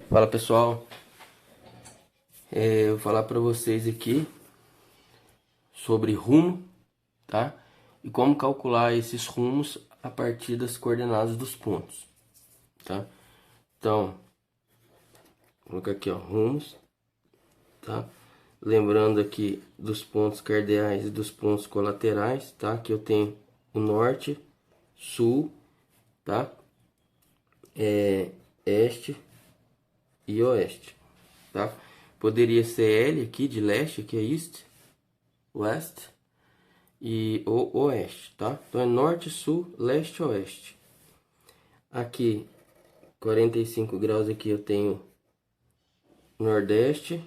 Fala pessoal, eu vou falar para vocês aqui sobre rumo, tá? E como calcular esses rumos a partir das coordenadas dos pontos, tá? Então, vou colocar aqui, ó, rumos, tá? Lembrando aqui dos pontos cardeais e dos pontos colaterais, tá? Que eu tenho o norte, sul, tá? Este e oeste, tá? Poderia ser L aqui de leste, que é east, west e o oeste, tá? Então é norte, sul, leste, oeste. Aqui 45 graus aqui eu tenho nordeste.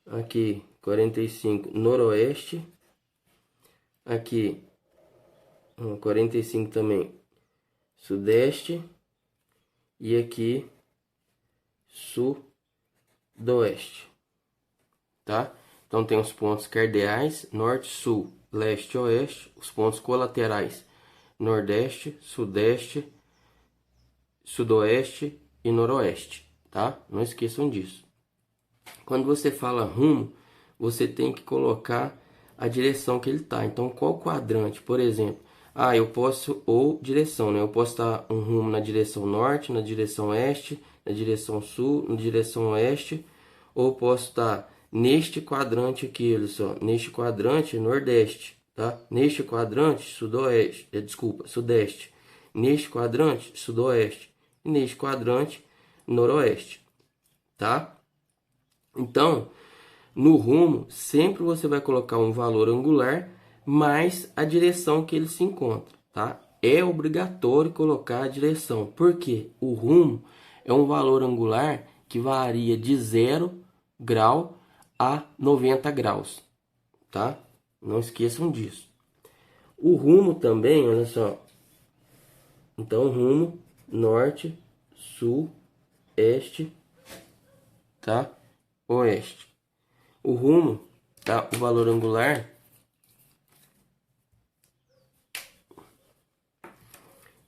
Aqui 45 noroeste. Aqui 45 também sudeste. E aqui sudoeste, tá? Então tem os pontos cardeais, norte, sul, leste, oeste. Os pontos colaterais, nordeste, sudeste, sudoeste e noroeste, tá? Não esqueçam disso. Quando você fala rumo, você tem que colocar a direção que ele tá. Então, qual quadrante, por exemplo? Eu posso, ou direção, né? Eu posso estar um rumo na direção norte, na direção oeste, na direção sul, na direção oeste, ou posso estar neste quadrante aqui, olha só, neste quadrante nordeste, tá? Neste quadrante sudoeste, desculpa, sudeste. Neste quadrante sudoeste e neste quadrante noroeste, tá? Então, no rumo, sempre você vai colocar um valor angular mais a direção que ele se encontra, tá? É obrigatório colocar a direção, porque o rumo é um valor angular que varia de 0 grau a 90 graus, tá? Não esqueçam disso. O rumo também, olha só. Então, rumo norte, sul, este, tá? Oeste. O rumo, tá? O valor angular,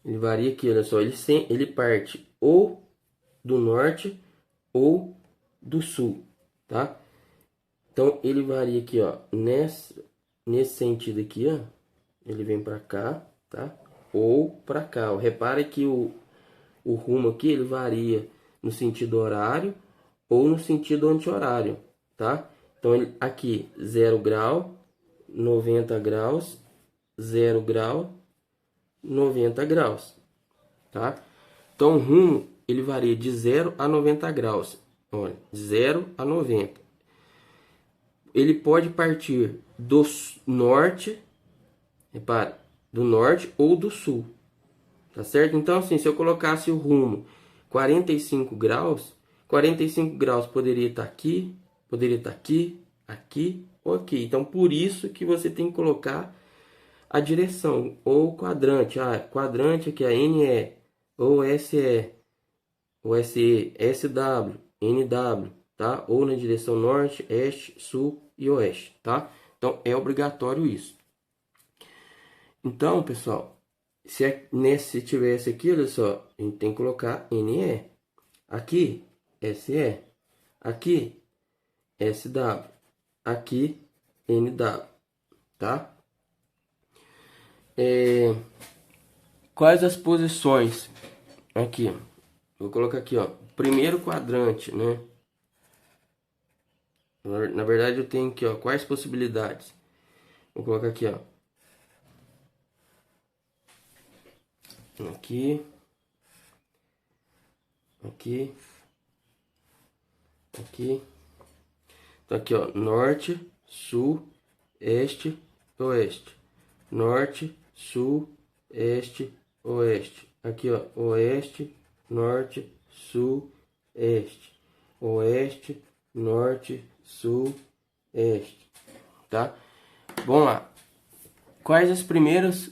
ele varia aqui, olha só, ele parte ou do norte ou do sul, tá? Então ele varia aqui, ó, nesse sentido aqui, ó, ele vem para cá, tá? Ou para cá, ó. Repare que o rumo aqui ele varia no sentido horário ou no sentido anti-horário, tá? Então ele, aqui 0 grau, 90 graus, 0 grau, 90 graus, tá? Então o rumo ele varia de 0 a 90 graus. Olha, 0 a 90. Ele pode partir do norte, repara, do norte ou do sul, tá certo? Então assim, se eu colocasse o rumo 45 graus, 45 graus poderia estar aqui, poderia estar aqui, aqui ou aqui. Então por isso que você tem que colocar a direção ou quadrante. Quadrante aqui é NE, ou SE, ou SE, SW, NW, tá? Ou na direção norte, este, sul e oeste, tá? Então é obrigatório isso. Então, pessoal, se tivesse aqui, olha só, a gente tem que colocar NE. Aqui, SE. Aqui, SW. Aqui, NW, tá? Quais as posições? Aqui, ó. Vou colocar aqui, ó. Primeiro quadrante, né? Na verdade, eu tenho aqui, ó. Quais possibilidades? Vou colocar aqui, ó. Aqui. Aqui. Aqui. Então, aqui, ó. Norte, sul, este, oeste. Norte, sul, este, oeste. Aqui, ó. Oeste, norte, sul, este. Oeste, norte, sul, este, tá? Vamos lá. Quais as primeiras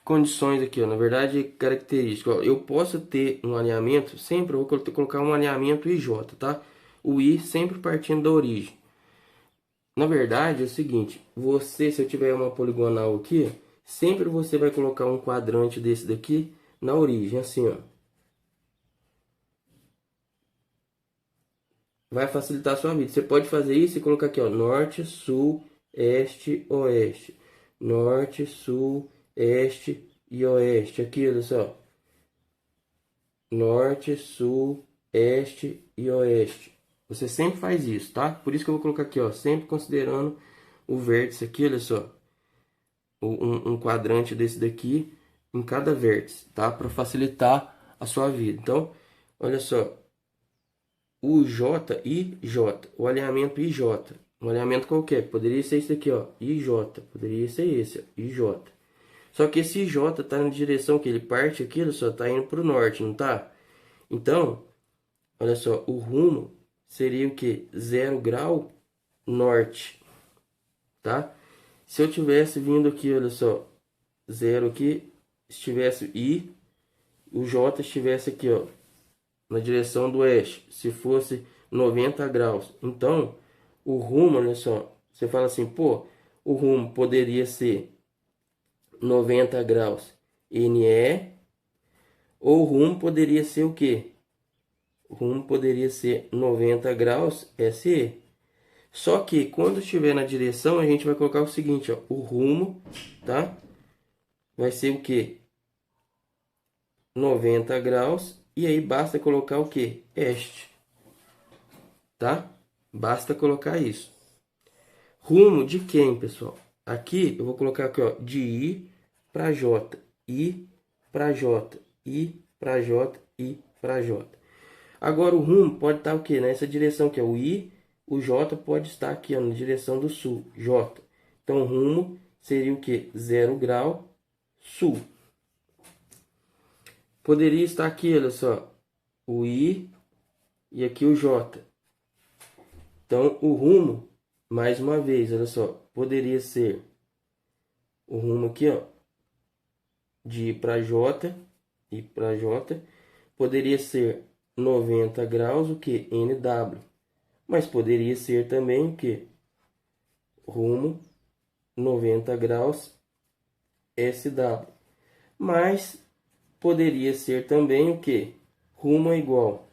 condições aqui, ó? Na verdade, características. Ó, eu posso ter um alinhamento, sempre eu vou colocar um alinhamento IJ, tá? O I sempre partindo da origem. Na verdade, é o seguinte, se eu tiver uma poligonal aqui, sempre você vai colocar um quadrante desse daqui na origem, assim, ó. vai facilitar a sua vida. Você pode fazer isso e colocar aqui, ó, norte, sul, este, oeste. Norte, sul, este e oeste. Aqui, olha só. Norte, sul, este e oeste. Você sempre faz isso, tá? Por isso que eu vou colocar aqui, ó, sempre considerando o vértice aqui, olha só. Um quadrante desse daqui em cada vértice, tá? Para facilitar a sua vida. Então, olha só. O J e J, o alinhamento IJ, um alinhamento qualquer, poderia ser esse aqui, ó, IJ, poderia ser esse, ó, IJ. Só que esse IJ tá na direção que ele parte aqui, ele só tá indo para o norte, não tá? Então, olha só, o rumo seria o que? 0 grau norte, tá? Se eu tivesse vindo aqui, olha só, 0 aqui, estivesse I, o J estivesse aqui, ó, na direção do oeste, se fosse 90 graus. Então, o rumo, olha só, você fala assim, pô, o rumo poderia ser 90 graus NE, ou o rumo poderia ser o quê? O rumo poderia ser 90 graus SE. Só que quando estiver na direção, a gente vai colocar o seguinte, ó, o rumo, tá? Vai ser o quê? 90 graus, e aí basta colocar o quê? Este, tá? Basta colocar isso. Rumo de quem, pessoal? Aqui eu vou colocar aqui, ó, de I para J, I para J, I para J, I para J. Agora o rumo pode estar o quê? Nessa direção que é o I, o J pode estar aqui, ó, na direção do sul, J. Então o rumo seria o quê? 0 grau sul. Poderia estar aqui, olha só, o I e aqui o J. Então o rumo, mais uma vez, olha só, poderia ser o rumo aqui, ó, de I para J, I para J, poderia ser 90 graus, o que? NW. Mas poderia ser também o que? Rumo 90 graus SW. Mas poderia ser também o que? Rumo é igual.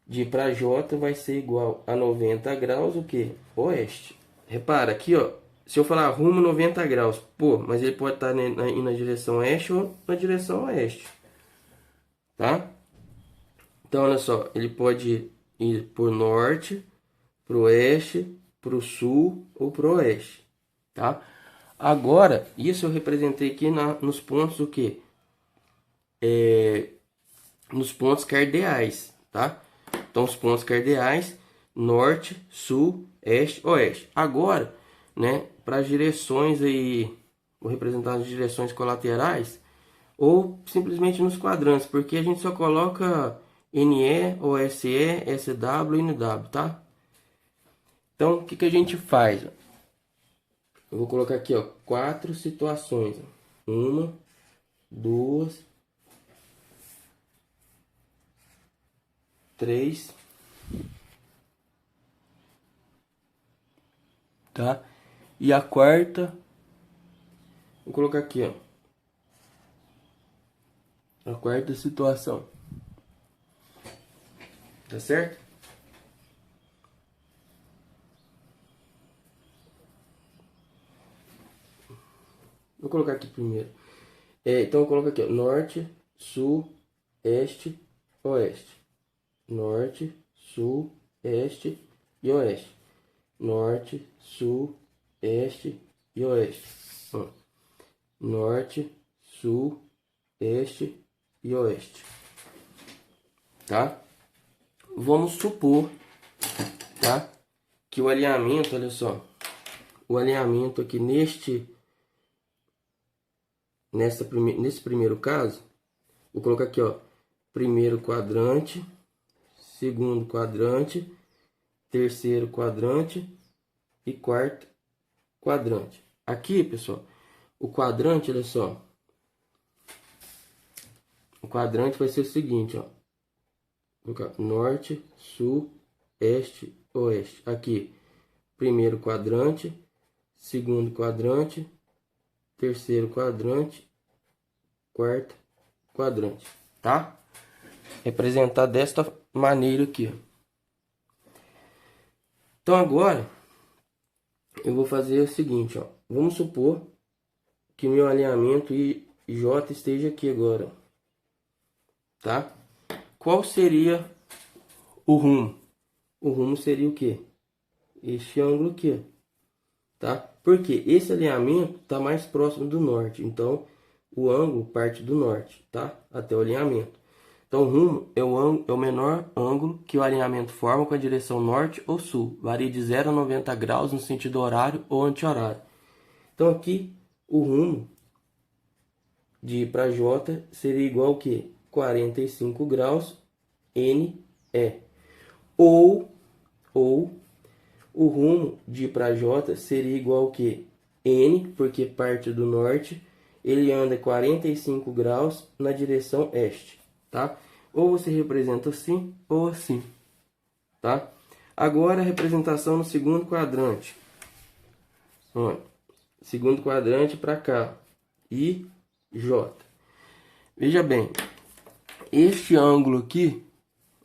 De I para J vai ser igual a 90 graus, o que? Oeste. Repara aqui, ó. Se eu falar rumo 90 graus, pô, mas ele pode estar indo na direção oeste ou na direção oeste, tá? Então, olha só, ele pode ir por norte, pro oeste, pro sul ou pro oeste, tá? Agora, isso eu representei aqui nos pontos o quê? Nos pontos cardeais, tá? Então, os pontos cardeais, norte, sul, este, oeste. Agora, né, para as direções aí, vou representar as direções colaterais, ou simplesmente nos quadrantes, porque a gente só coloca NE, OSE, SW e NW, tá? Então, o que que a gente faz? Eu vou colocar aqui, ó, 4 situações. Uma, duas, três, tá? E a quarta, vou colocar aqui, ó, a quarta situação. Tá certo? Vou colocar aqui primeiro. Então eu coloco aqui, ó, norte, sul, este, oeste. Norte, sul, este e oeste. Norte, sul, este e oeste. Ó. Norte, sul, este e oeste. Tá? Vamos supor, tá? Que o alinhamento, olha só. O alinhamento aqui nesse primeiro caso, vou colocar aqui, ó, primeiro quadrante, segundo quadrante, terceiro quadrante e quarto quadrante. Aqui, pessoal, o quadrante, olha só, o quadrante vai ser o seguinte, ó, vou colocar norte, sul, este, oeste. Aqui, primeiro quadrante, segundo quadrante, terceiro quadrante, quarto quadrante, tá? Representar desta maneira aqui, ó. Então agora eu vou fazer o seguinte, ó. Vamos supor que meu alinhamento IJ esteja aqui agora, tá? Qual seria o rumo? O rumo seria o quê? Este ângulo aqui, ó, tá? Porque esse alinhamento está mais próximo do norte, então o ângulo parte do norte, tá? Até o alinhamento. Então o rumo é o menor ângulo que o alinhamento forma com a direção norte ou sul. Varia de 0 a 90 graus no sentido horário ou anti-horário. Então aqui o rumo de I para J seria igual ao que? 45 graus NE. Ou o rumo de I para J seria igual ao que? N, porque parte do norte, ele anda 45 graus na direção este, tá? Ou você representa assim ou assim, tá? Agora a representação no segundo quadrante. Olha, segundo quadrante para cá, I, J. Veja bem, este ângulo aqui,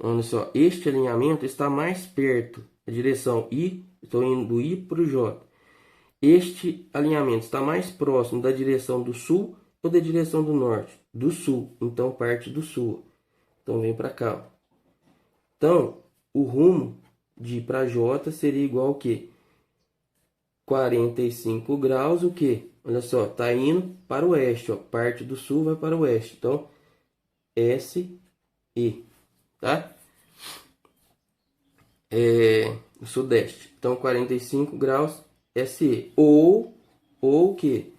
olha só, este alinhamento está mais perto da direção I, estou indo do I para o J. Este alinhamento está mais próximo da direção do sul ou da direção do norte? Do sul, então parte do sul. Então vem para cá. Então, o rumo de I para J seria igual ao que? 45 graus, o que? Olha só, tá indo para o oeste, ó. Parte do sul vai para o oeste. Então, SE, tá? O sudeste. Então, 45 graus SE. Ou o que?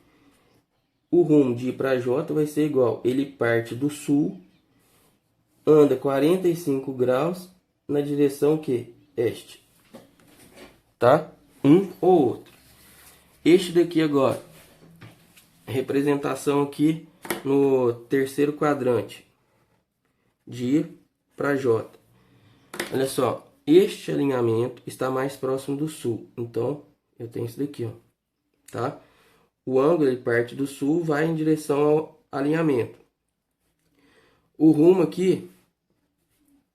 O rumo de I para J vai ser igual. Ele parte do sul, anda 45 graus na direção que? Este. Tá? Um ou outro. Este daqui agora. Representação aqui no terceiro quadrante. De I para J. Olha só. Este alinhamento está mais próximo do sul. Então, eu tenho isso daqui, ó. Tá? O ângulo ele parte do sul, vai em direção ao alinhamento. O rumo aqui,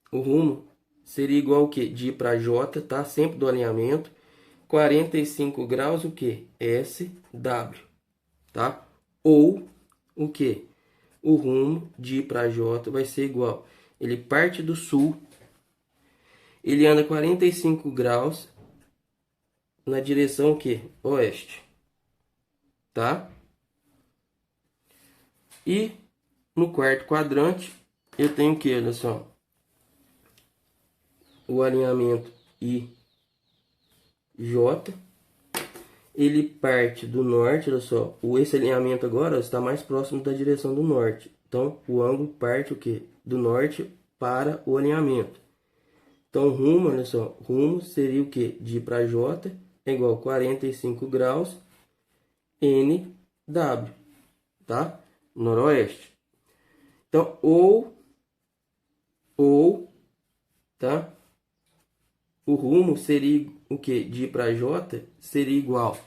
o rumo seria igual ao que? De I para J, tá? Sempre do alinhamento. 45 graus, o que? SW, tá? Ou, o que? O rumo de I para J vai ser igual. Ele parte do sul, ele anda 45 graus na direção o que? Oeste, tá? E no quarto quadrante eu tenho o que? Olha só, o alinhamento IJ, ele parte do norte, olha só, esse alinhamento agora está mais próximo da direção do norte. Então o ângulo parte o que? Do norte para o alinhamento. Então rumo, olha só, rumo seria o que? De I para J é igual a 45 graus NW, tá? Noroeste. Então, tá? O rumo seria o que? De I para J seria igual.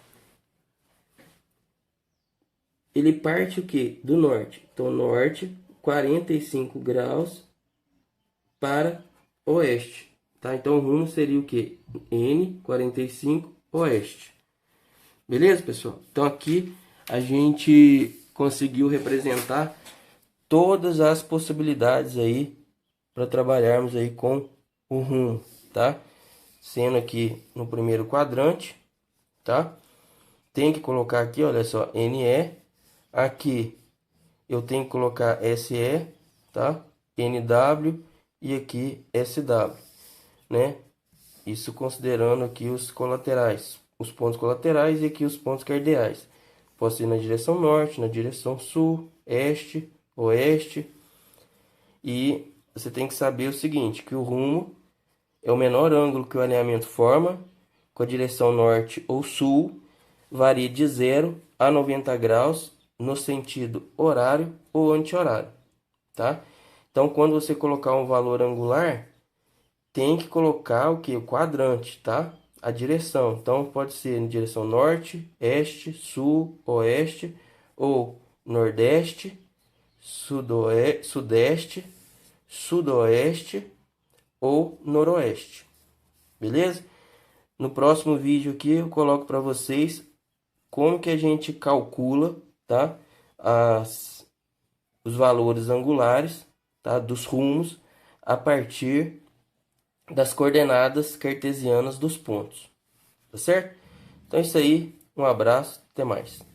Ele parte o que? Do norte. Então, norte, 45 graus para oeste, tá? Então, o rumo seria o que? N, 45, oeste. Beleza, pessoal? Então, aqui a gente conseguiu representar todas as possibilidades aí para trabalharmos aí com o rumo, tá? Sendo aqui no primeiro quadrante, tá? Tem que colocar aqui, olha só, NE. Aqui eu tenho que colocar SE, tá? NW e aqui SW, né? Isso considerando aqui os colaterais, os pontos colaterais e aqui os pontos cardeais. Posso ir na direção norte, na direção sul, este, oeste. E você tem que saber o seguinte, que o rumo é o menor ângulo que o alinhamento forma com a direção norte ou sul, varia de 0 a 90 graus no sentido horário ou anti-horário, tá? Então, quando você colocar um valor angular, tem que colocar o que? O quadrante, tá? A direção. Então, pode ser em direção norte, este, sul, oeste, ou nordeste, sudeste, sudoeste ou noroeste. Beleza? No próximo vídeo aqui eu coloco para vocês como que a gente calcula, tá? Os valores angulares, tá? Dos rumos a partir das coordenadas cartesianas dos pontos, tá certo? Então é isso aí, um abraço, até mais.